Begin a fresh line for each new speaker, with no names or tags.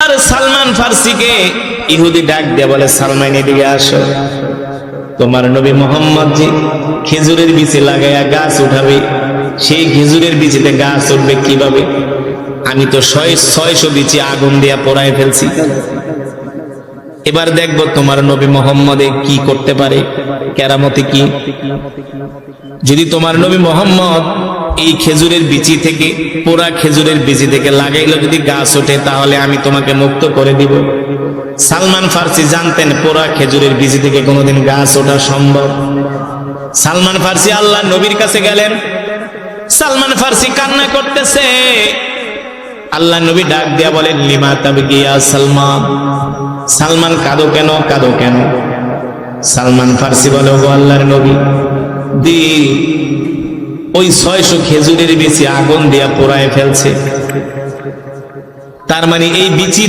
এবার সালমান ফার্সিকে ইহুদি ডাক দিয়ে বলে, সালমান এদিকে আসো, তোমার নবী মোহাম্মদ জি খেজুরের বিচি লাগাইয়া গাছ উঠাবে, সেই খেজুরের বিচিতে গাছ উঠবে কিভাবে? আমি তো 600 বিচি আগুন দিয়া পোড়ায় ফেলছি। এবার দেখবো তোমার নবী মোহাম্মদে কি করতে পারে, কেরামতি কি। যদি তোমার নবী মোহাম্মদ এই খেজুরের বিচি থেকে, পোড়া খেজুরের বিচি থেকে লাগাইলে যদি গাছ ওঠে, তাহলে আমি তোমাকে মুক্ত করে দিব। সালমান ফার্সি জানতেন পোড়া খেজুরের বিচি থেকে কোনোদিন গাছ ওঠা সম্ভব। সালমান ফার্সি আল্লাহ নবীর কাছে গেলেন, সালমান ফার্সি কান্না করতেছে। আল্লাহ নবী ডাক দিয়া বলেন, লিমা তাবকিয়া সালমান, সালমান কাঁদো কেন, কাঁদো কেন? সালমান ফার্সি বলে, ও আল্লাহর নবী, ওই 600 খেজুরের বিচি আগুন দিয়া পোড়ায় ফেলছে, তার মানে এই বিচি